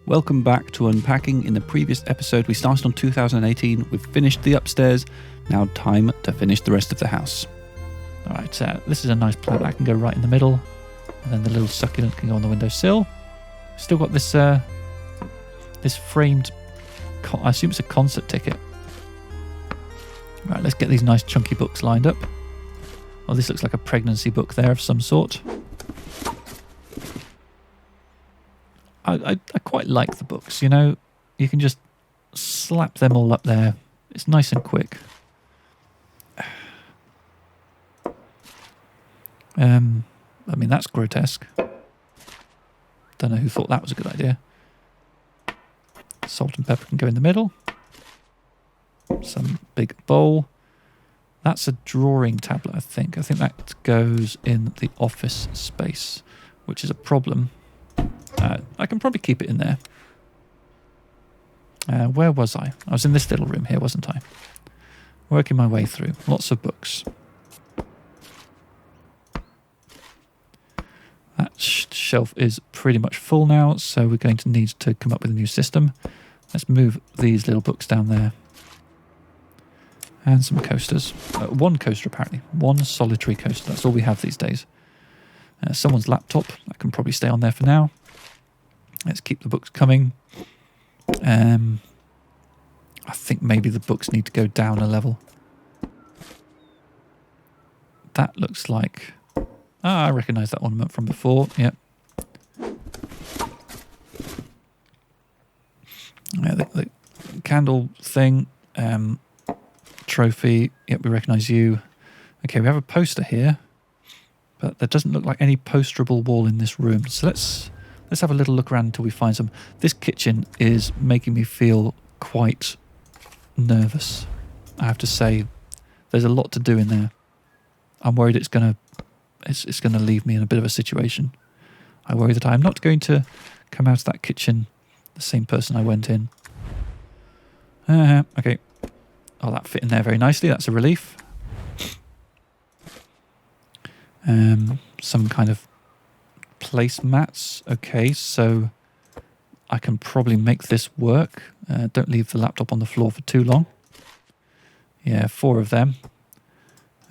Welcome back to Unpacking. In the previous episode, we started on 2018. We've finished the upstairs. Now time to finish the rest of the house. All right, this is a nice plant that can go right in the middle. And then the little succulent can go on the windowsill. Still got this this framed, I assume it's a concert ticket. Right, let's get these nice chunky books lined up. Oh, this looks like a pregnancy book there of some sort. I quite like the books, you know. You can just slap them all up there. It's nice and quick. I mean, that's grotesque. Don't know who thought that was a good idea. Salt and pepper can go in the middle. Some big bowl. That's a drawing tablet, I think. I think that goes in the office space, which is a problem. I can probably keep it in there. Where was I? I was in this little room here, wasn't I? Working my way through. Lots of books. That shelf is pretty much full now, so we're going to need to come up with a new system. Let's move these little books down there. And some coasters. One coaster, apparently. One solitary coaster. That's all we have these days. Someone's laptop. That can probably stay on there for now. Let's keep the books coming. I think maybe the books need to go down a level. That looks like... I recognise that ornament from before. Yep. The candle thing. Trophy. Yep, we recognise you. Okay, we have a poster here. But there doesn't look like any posterable wall in this room. So let's have a little look around until we find some. This kitchen is making me feel quite nervous. I have to say, there's a lot to do in there. I'm worried it's gonna leave me in a bit of a situation. I worry that I'm not going to come out of that kitchen the same person I went in. Okay. Oh, that fit in there very nicely. That's a relief. Some kind of placemats. Okay, so I can probably make this work. Don't leave the laptop on the floor for too long. Yeah, 4 of them.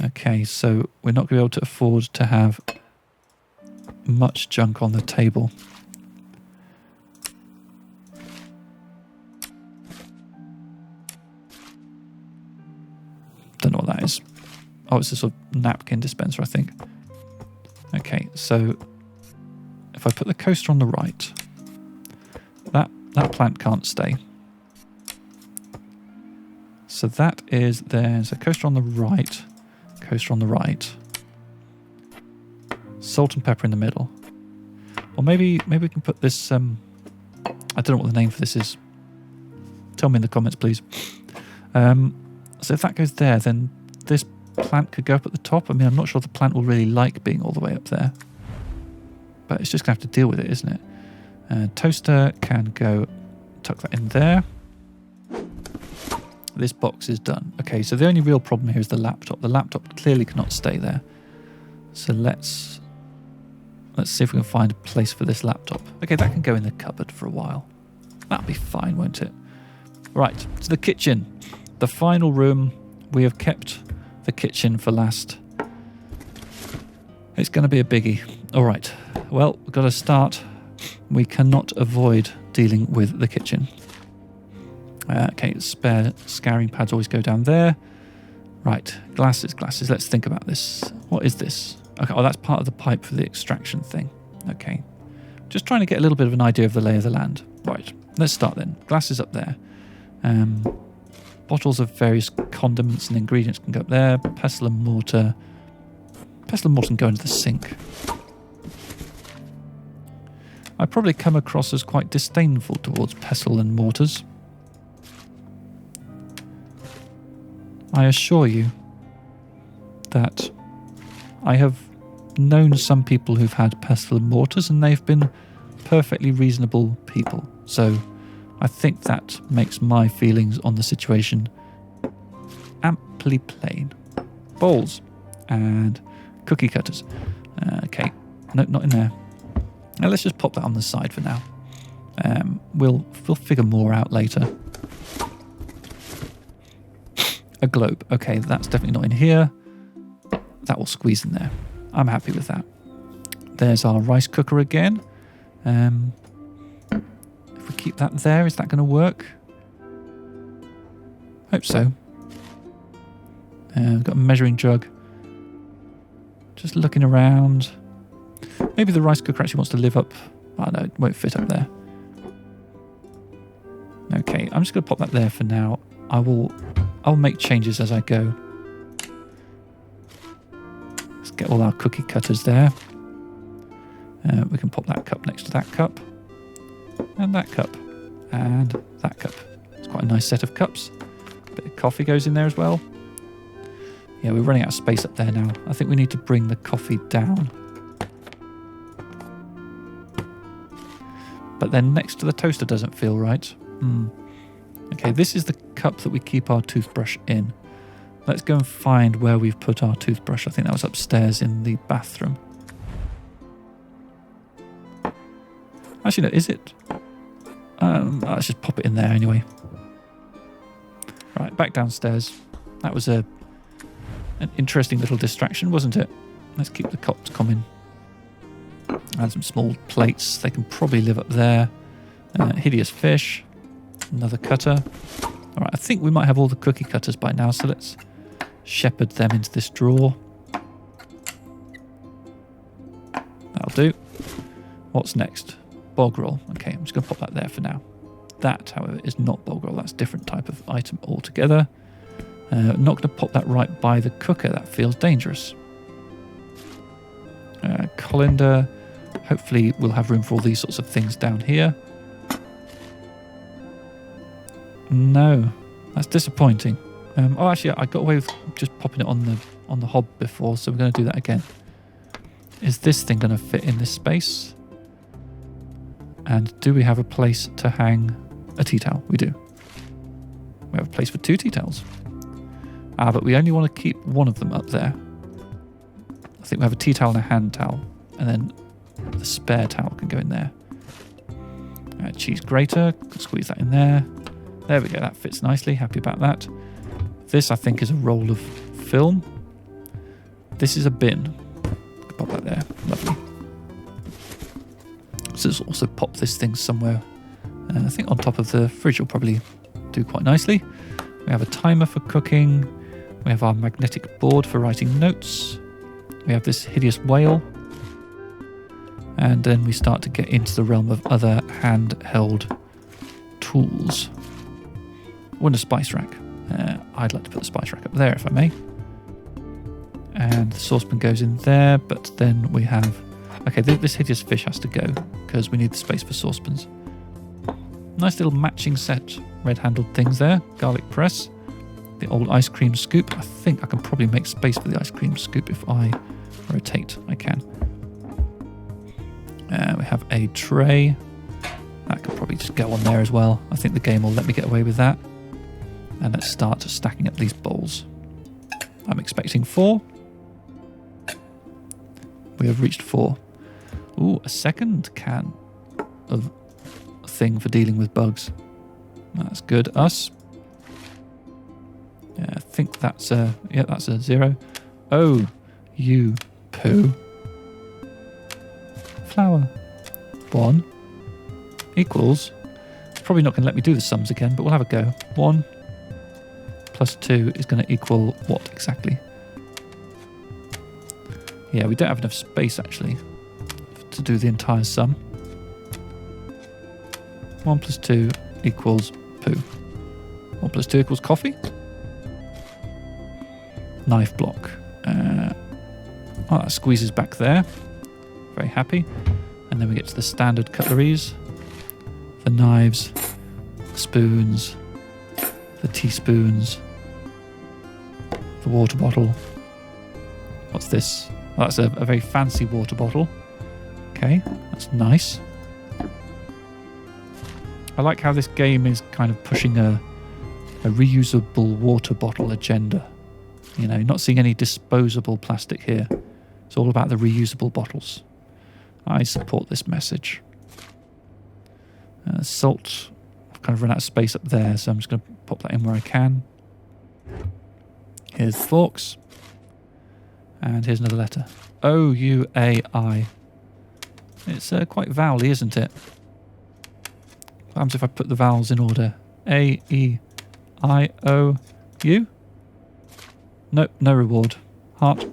Okay, so we're not going to be able to afford to have much junk on the table. Don't know what that is. Oh, it's a sort of napkin dispenser, I think. Okay, so if I put the coaster on the right, that plant can't stay. So that is, there's a coaster on the right, salt and pepper in the middle. Or maybe we can put this, I don't know what the name for this is. Tell me in the comments, please. So if that goes there, then this plant could go up at the top. I mean, I'm not sure the plant will really like being all the way up there. But it's just going to have to deal with it, isn't it? Toaster can go, tuck that in there. This box is done. Okay, so the only real problem here is the laptop. The laptop clearly cannot stay there. So let's see if we can find a place for this laptop. Okay, that can go in the cupboard for a while. That'll be fine, won't it? Right, to the kitchen. The final room. We have kept the kitchen for last. It's going to be a biggie. All right. Well, we've got to start. We cannot avoid dealing with the kitchen. Okay, spare scouring pads always go down there. Right, glasses. Let's think about this. What is this? Okay, oh, that's part of the pipe for the extraction thing. Okay. Just trying to get a little bit of an idea of the lay of the land. Right, let's start then. Glasses up there. Bottles of various condiments and ingredients can go up there. Pestle and mortar. Pestle and mortar can go into the sink. I probably come across as quite disdainful towards pestle and mortars. I assure you that I have known some people who've had pestle and mortars and they've been perfectly reasonable people. So I think that makes my feelings on the situation amply plain. Bowls and cookie cutters. Okay, no, not in there. Now let's just pop that on the side for now. We'll figure more out later. A globe. Okay, that's definitely not in here. That will squeeze in there. I'm happy with that. There's our rice cooker again. If we keep that there, is that going to work? Hope so. We've got a measuring jug. Just looking around. Maybe the rice cooker actually wants to live up. Oh no, it won't fit up there. Okay, I'm just going to pop that there for now. I'll make changes as I go. Let's get all our cookie cutters there. We can pop that cup next to that cup. And that cup. And that cup. It's quite a nice set of cups. A bit of coffee goes in there as well. Yeah, we're running out of space up there now. I think we need to bring the coffee down. But then next to the toaster doesn't feel right. Okay, this is the cup that we keep our toothbrush in. Let's go and find where we've put our toothbrush. I think that was upstairs in the bathroom. Actually, no, is it? Let's just pop it in there anyway. Right, back downstairs. That was an interesting little distraction, wasn't it? Let's keep the cops coming. Add some small plates. They can probably live up there. Hideous fish. Another cutter. All right, I think we might have all the cookie cutters by now, so let's shepherd them into this drawer. That'll do. What's next? Bog roll. Okay, I'm just going to pop that there for now. That, however, is not bog roll. That's a different type of item altogether. Not going to pop that right by the cooker. That feels dangerous. Colander. Hopefully we'll have room for all these sorts of things down here. No, that's disappointing. Oh, actually, I got away with just popping it on the hob before, so we're going to do that again. Is this thing going to fit in this space? And do we have a place to hang a tea towel? We do. We have a place for 2 tea towels. But we only want to keep one of them up there. I think we have a tea towel and a hand towel, and then the spare towel can go in there. Cheese grater, squeeze that in there. There we go, that fits nicely, happy about that. This, I think, is a roll of film. This is a bin. Pop that there, lovely. So let's also pop this thing somewhere. I think on top of the fridge will probably do quite nicely. We have a timer for cooking. We have our magnetic board for writing notes. We have this hideous whale. And then we start to get into the realm of other handheld tools. And a spice rack. I'd like to put the spice rack up there if I may. And the saucepan goes in there, but then we have... Okay, this hideous fish has to go because we need the space for saucepans. Nice little matching set, red-handled things there. Garlic press. The old ice cream scoop. I think I can probably make space for the ice cream scoop if I rotate. I can. We have a tray. That could probably just go on there as well. I think the game will let me get away with that. And let's start stacking up these bowls. I'm expecting 4. We have reached 4. Ooh, a second can of thing for dealing with bugs. That's good. Us. Yeah, I think that's a... Yeah, that's a 0. Oh, you poo. Flour. 1 equals... It's probably not going to let me do the sums again, but we'll have a go. 1 plus 2 is going to equal what exactly? Yeah, we don't have enough space actually to do the entire sum. 1 plus 2 equals poo. 1 plus 2 equals coffee. Knife block. Oh, that squeezes back there. Very happy. And then we get to the standard cutleries. The knives, the spoons, the teaspoons, the water bottle. What's this? Oh, that's a very fancy water bottle. Okay, that's nice. I like how this game is kind of pushing a reusable water bottle agenda. You know, not seeing any disposable plastic here. It's all about the reusable bottles. I support this message. Salt. I've kind of run out of space up there, so I'm just going to pop that in where I can. Here's the forks. And here's another letter. O-U-A-I. It's quite vowely, isn't it? What happens if I put the vowels in order? A-E-I-O-U? Nope, no reward. Heart.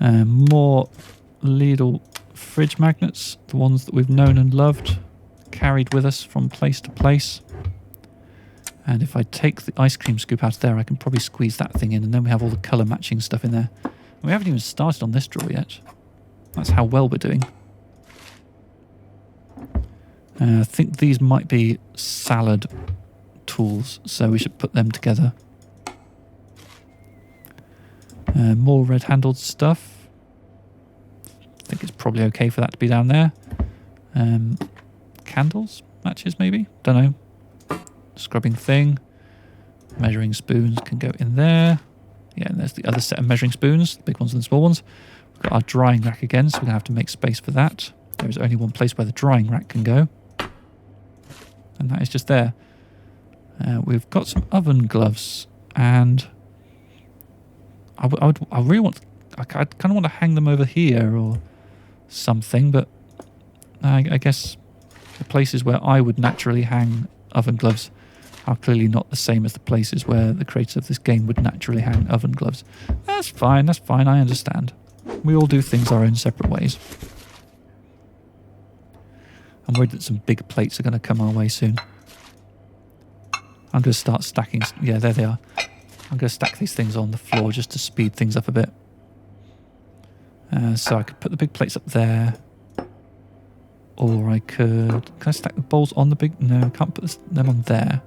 More Lidl fridge magnets, the ones that we've known and loved, carried with us from place to place. And if I take the ice cream scoop out of there, I can probably squeeze that thing in, and then we have all the colour matching stuff in there. And we haven't even started on this drawer yet. That's how well we're doing. I think these might be salad tools, so we should put them together. More red-handled stuff. I think it's probably okay for that to be down there. Candles? Matches, maybe? Don't know. Scrubbing thing. Measuring spoons can go in there. Yeah, and there's the other set of measuring spoons, the big ones and the small ones. We've got our drying rack again, so we're going to have to make space for that. There is only one place where the drying rack can go. And that is just there. We've got some oven gloves, and I really want... I kind of want to hang them over here or something, but I guess the places where I would naturally hang oven gloves are clearly not the same as the places where the creators of this game would naturally hang oven gloves. That's fine, I understand. We all do things our own separate ways. I'm worried that some big plates are going to come our way soon. I'm going to start stacking... Yeah, there they are. I'm going to stack these things on the floor just to speed things up a bit. So I could put the big plates up there. Or I could... Can I stack the bowls on the big... No, I can't put them on there.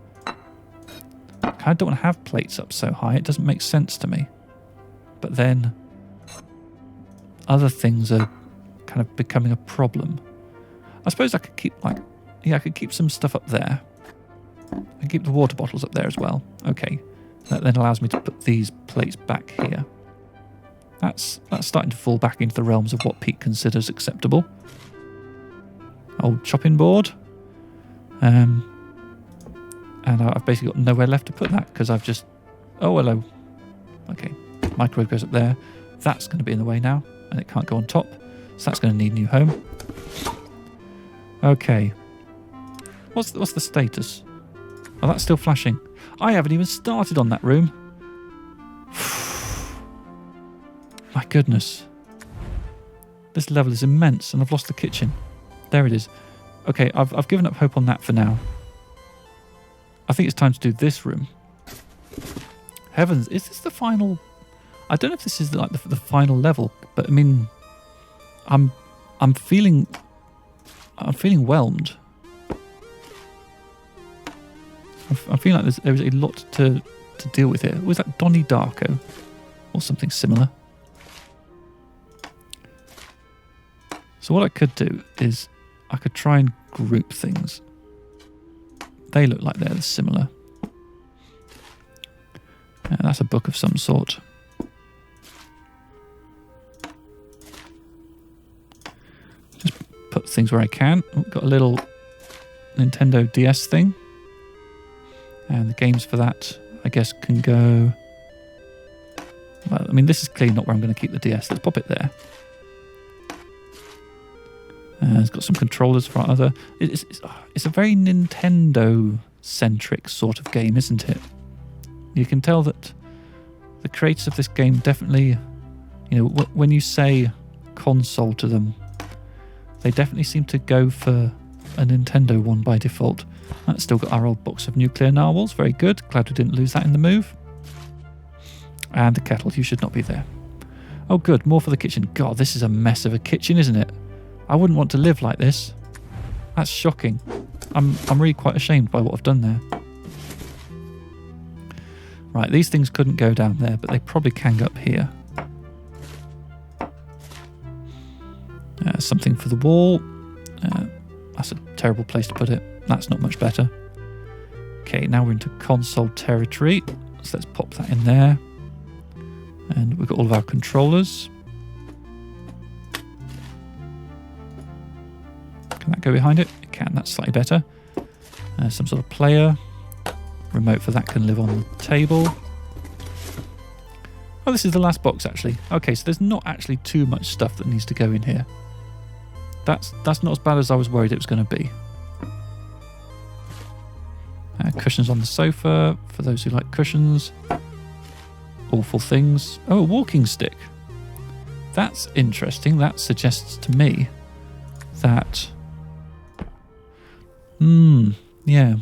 I don't want to have plates up so high. It doesn't make sense to me. But then other things are kind of becoming a problem. I suppose I could keep I could keep some stuff up there. And keep the water bottles up there as well. Okay. That then allows me to put these plates back here. That's starting to fall back into the realms of what Pete considers acceptable. Old chopping board. And I've basically got nowhere left to put that because I've just... Oh, hello. Okay. Microwave goes up there. That's going to be in the way now, and it can't go on top. So that's going to need a new home. Okay. What's the status? Oh, that's still flashing. I haven't even started on that room. My goodness. This level is immense, and I've lost the kitchen. There it is. Okay, I've given up hope on that for now. I think it's time to do this room. Heavens, is this the final... I don't know if this is like the final level, but I mean, I'm feeling whelmed. I feel like there is a lot to deal with here. Was that Donnie Darko or something similar? So what I could do is I could try and group things. They look like they're similar. That's a book of some sort. Just put things where I can. Oh, got a little Nintendo DS thing. And the games for that, I guess, can go... Well, I mean, this is clearly not where I'm going to keep the DS. Let's pop it there. It's got some controllers for our other... It's a very Nintendo-centric sort of game, isn't it? You can tell that the creators of this game definitely... You know, when you say console to them, they definitely seem to go for a Nintendo one by default. That's still got our old box of nuclear narwhals. Very good. Glad we didn't lose that in the move. And the kettle. You should not be there. Oh, good. More for the kitchen. God, this is a mess of a kitchen, isn't it? I wouldn't want to live like this. That's shocking. I'm really quite ashamed by what I've done there. Right, these things couldn't go down there, but they probably can go up here. Something for the wall. That's a terrible place to put it. That's not much better. Okay, now we're into console territory. So let's pop that in there. And we've got all of our controllers. Can that go behind it? It can. That's slightly better. Some sort of player. Remote for that can live on the table. Oh, this is the last box, actually. Okay, so there's not actually too much stuff that needs to go in here. That's not as bad as I was worried it was going to be. Cushions on the sofa, for those who like cushions. Awful things. Oh, a walking stick. That's interesting. That suggests to me that... yeah.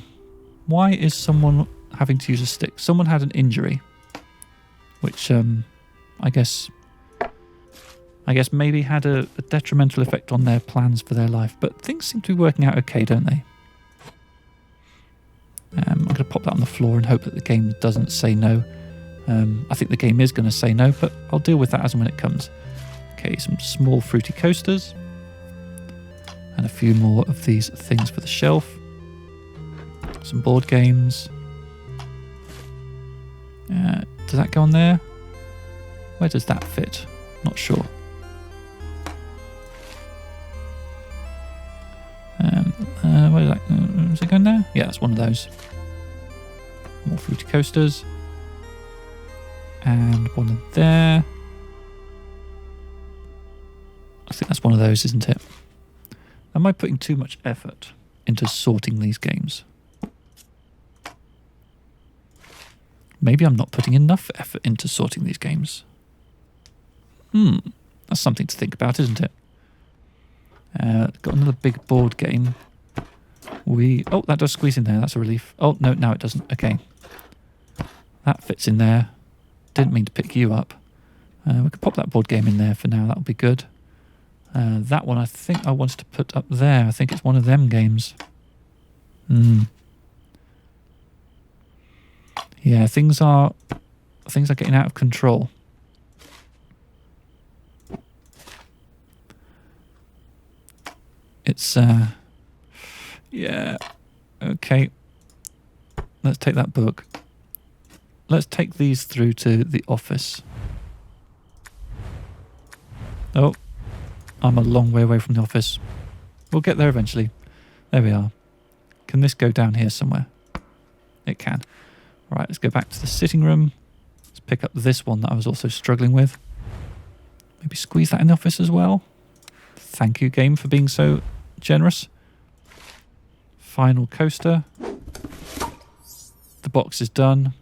Why is someone having to use a stick? Someone had an injury, which I guess maybe had a detrimental effect on their plans for their life. But things seem to be working out okay, don't they? I'm going to pop that on the floor and hope that the game doesn't say no. I think the game is going to say no, but I'll deal with that as and when it comes. Okay, some small fruity coasters. And a few more of these things for the shelf. Some board games. Does that go on there? Where does that fit? Not sure. Where is it going there? Yeah, that's one of those. More fruity coasters. And one in there. I think that's one of those, isn't it? Am I putting too much effort into sorting these games? Maybe I'm not putting enough effort into sorting these games. That's something to think about, isn't it? Got another big board game. Oh, that does squeeze in there. That's a relief. Oh, no, now it doesn't. Okay. That fits in there. Didn't mean to pick you up. We could pop that board game in there for now. That'll be good. That one I think I wanted to put up there. I think it's one of them games. Yeah, things are getting out of control. It's yeah, okay. Let's take that book. Let's take these through to the office. Oh, I'm a long way away from the office. We'll get there eventually. There we are. Can this go down here somewhere? It can. Right, let's go back to the sitting room. Let's pick up this one that I was also struggling with. Maybe squeeze that in the office as well. Thank you, game, for being so generous. Final coaster. The box is done.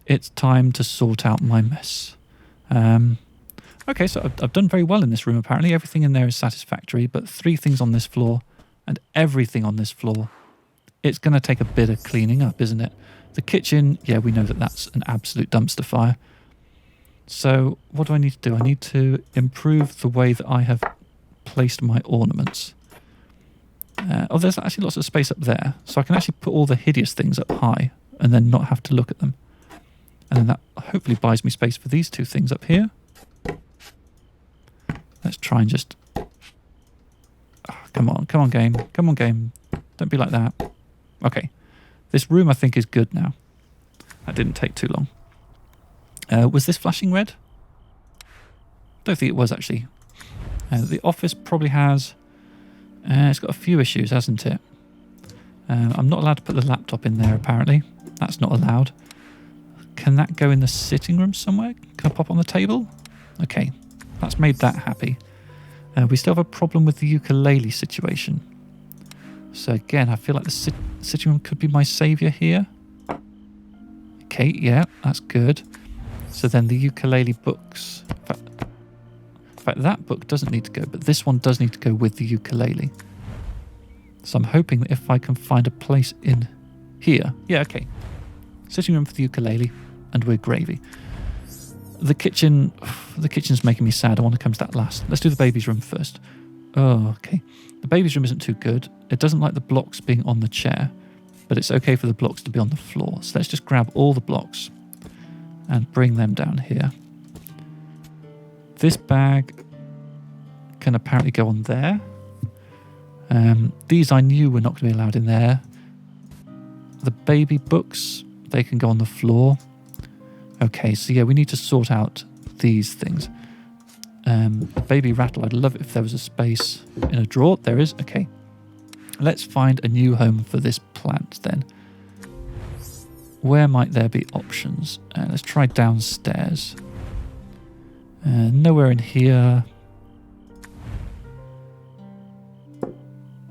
It's time to sort out my mess. Okay, so I've done very well in this room, apparently. Everything in there is satisfactory, but 3 things on this floor and everything on this floor. It's going to take a bit of cleaning up, isn't it? The kitchen, yeah, we know that that's an absolute dumpster fire. So what do I need to do? I need to improve the way that I have placed my ornaments. There's actually lots of space up there, so I can actually put all the hideous things up high and then not have to look at them. And then that hopefully buys me space for these 2 things up here. Let's try and just... Oh, come on, game. Come on, game. Don't be like that. Okay. This room, I think, is good now. That didn't take too long. Was this flashing red? Don't think it was, actually. The office probably has... it's got a few issues, hasn't it? I'm not allowed to put the laptop in there, apparently. That's not allowed. Can that go in the sitting room somewhere? Can I pop on the table? Okay. That's made that happy. We still have a problem with the ukulele situation. So again, I feel like the sitting room could be my saviour here. Okay, yeah, that's good. So then the ukulele books... In fact, that book doesn't need to go, but this one does need to go with the ukulele. So I'm hoping that if I can find a place in here... Yeah, okay. Sitting room for the ukulele, and we're gravy. The kitchen's making me sad. I want to come to that last. Let's do the baby's room first. Oh, okay. The baby's room isn't too good. It doesn't like the blocks being on the chair, but it's okay for the blocks to be on the floor. So let's just grab all the blocks and bring them down here. This bag can apparently go on there. These I knew were not going to be allowed in there. The baby books, they can go on the floor. Okay, so yeah, we need to sort out these things. Baby rattle, I'd love it if there was a space in a drawer. There is, okay. Let's find a new home for this plant then. Where might there be options? Let's try downstairs. Nowhere in here.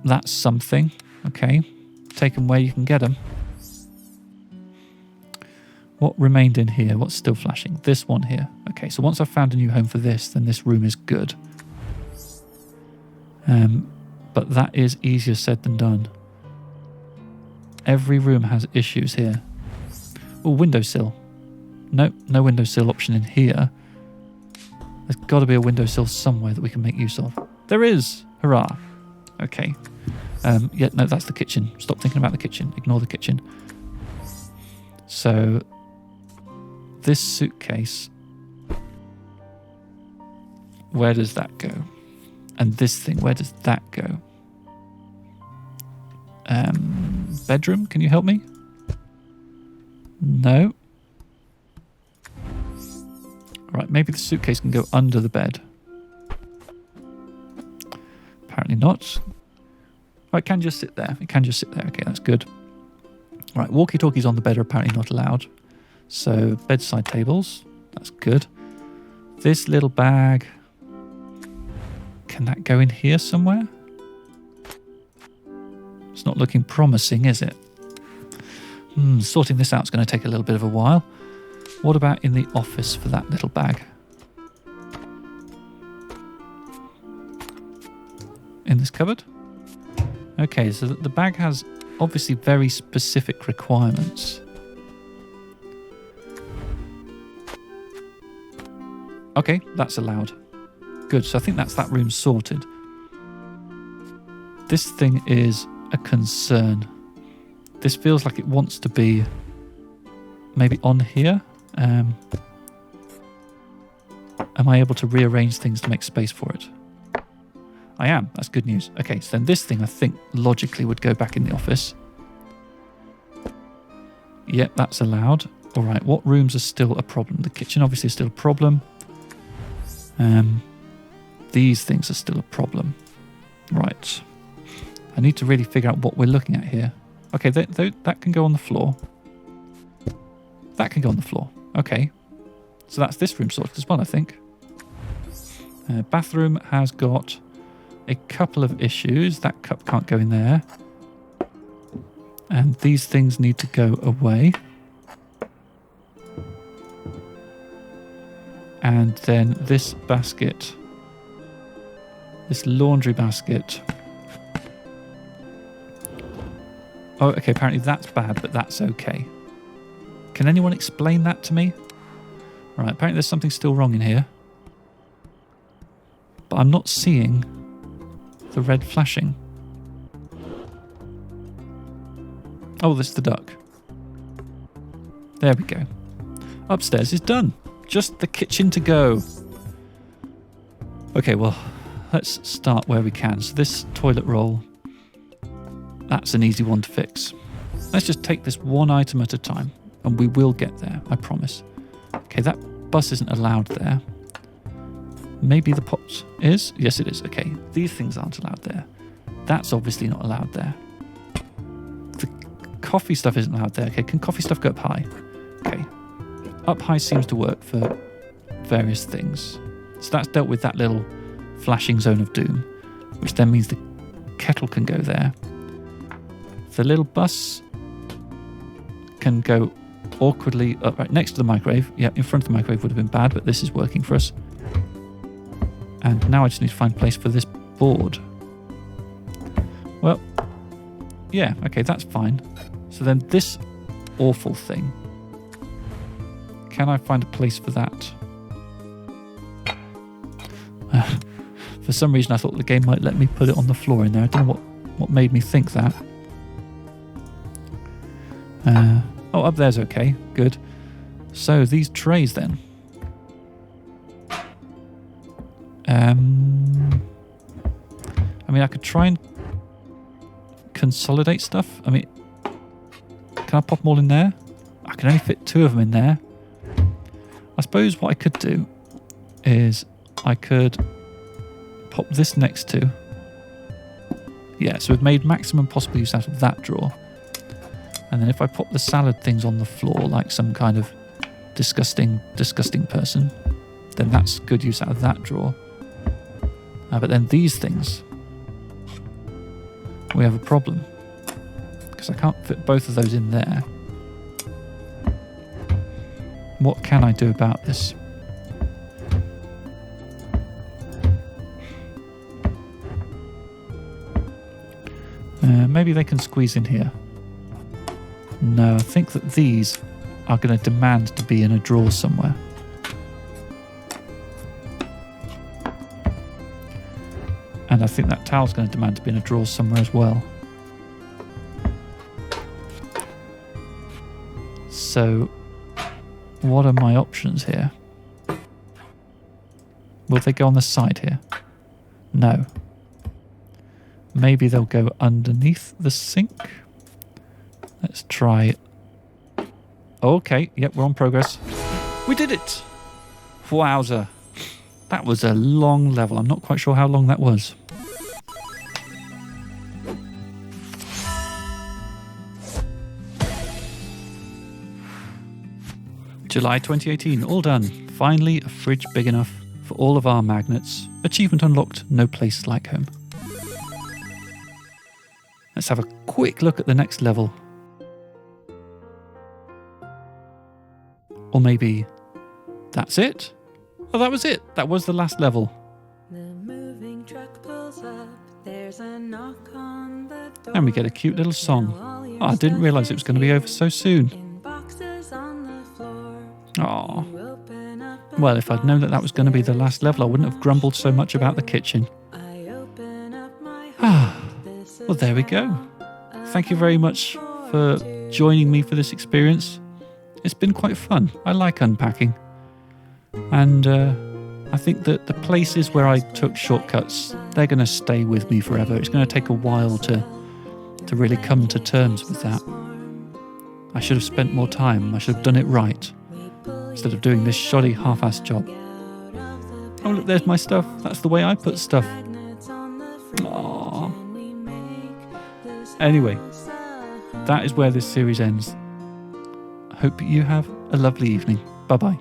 That's something. Okay. Take them where you can get them. What remained in here? What's still flashing? This one here. Okay, so once I've found a new home for this, then this room is good. But that is easier said than done. Every room has issues here. Oh, windowsill. Nope, no windowsill option in here. There's got to be a windowsill somewhere that we can make use of. There is! Hurrah! Okay. Yeah, no, that's the kitchen. Stop thinking about the kitchen. Ignore the kitchen. So, this suitcase, where does that go? And this thing, where does that go? Bedroom, can you help me? No. Right, maybe the suitcase can go under the bed. Apparently not. Oh, it can just sit there. It can just sit there. Okay, that's good. Right, walkie-talkies on the bed are apparently not allowed. So, bedside tables. That's good. This little bag. Can that go in here somewhere? It's not looking promising, is it? Sorting this out is going to take a little bit of a while. What about in the office for that little bag? In this cupboard? Okay, so the bag has obviously very specific requirements. Okay, that's allowed. Good, so I think that's that room sorted. This thing is a concern. This feels like it wants to be maybe on here. Am I able to rearrange things to make space for it? I am. That's good news. Okay, so then this thing I think logically would go back in the office. Yep, that's allowed. All right, what rooms are still a problem? The kitchen obviously is still a problem. These things are still a problem. Right. I need to really figure out what we're looking at here. Okay, that can go on the floor. That can go on the floor. Okay. So that's this room sorted as well, I think. Bathroom has got a couple of issues. That cup can't go in there. And these things need to go away. And then this basket, this laundry basket. Oh, okay, apparently that's bad, but that's okay. Can anyone explain that to me? Right, apparently there's something still wrong in here. But I'm not seeing the red flashing. Oh, this is the duck. There we go. Upstairs is done. Just the kitchen to go. Okay, well, let's start where we can. So this toilet roll, that's an easy one to fix. Let's just take this one item at a time, and we will get there, I promise. Okay, that bus isn't allowed there. Maybe the pot is? Yes, it is. Okay, these things aren't allowed there. That's obviously not allowed there. The coffee stuff isn't allowed there. Okay, can coffee stuff go up high? Okay. Up high seems to work for various things. So that's dealt with that little flashing zone of doom, which then means the kettle can go there. The little bus can go awkwardly up right next to the microwave. Yeah, in front of the microwave would have been bad, but this is working for us. And now I just need to find a place for this board. Well, yeah, okay, that's fine. So then this awful thing. Can I find a place for that? For some reason I thought the game might let me put it on the floor in there. I don't know what made me think that. Oh, up there's okay. Good. So these trays then. I mean, I could try and consolidate stuff. I mean, can I pop them all in there? I can only fit 2 of them in there. I suppose what I could do is I could pop this next to. Yeah, so we've made maximum possible use out of that drawer. And then if I pop the salad things on the floor like some kind of disgusting person, then that's good use out of that drawer. But then these things, we have a problem. Because I can't fit both of those in there. What can I do about this? Maybe they can squeeze in here. No, I think that these are going to demand to be in a drawer somewhere. And I think that towel's going to demand to be in a drawer somewhere as well. So, what are my options here? Will they go on the side here? No. Maybe they'll go underneath the sink. Let's try. Okay, yep, we're on progress. We did it! Wowza. That was a long level. I'm not quite sure how long that was. July 2018, all done. Finally, a fridge big enough for all of our magnets. Achievement unlocked, no place like home. Let's have a quick look at the next level. Or maybe that's it? Oh, that was it. That was the last level. The moving truck pulls up. There's a knock on the door. And we get a cute little song. Oh, I didn't realise it was going to be over so soon. Oh. Well, if I'd known that that was going to be the last level, I wouldn't have grumbled so much about the kitchen. Ah. Well, there we go. Thank you very much for joining me for this experience. It's been quite fun. I like unpacking. And I think that the places where I took shortcuts, they're going to stay with me forever. It's going to take a while to really come to terms with that. I should have spent more time. I should have done it right. Instead of doing this shoddy half-assed job. Oh, look, there's my stuff. That's the way I put stuff. Aww. Anyway, that is where this series ends. I hope you have a lovely evening. Bye-bye.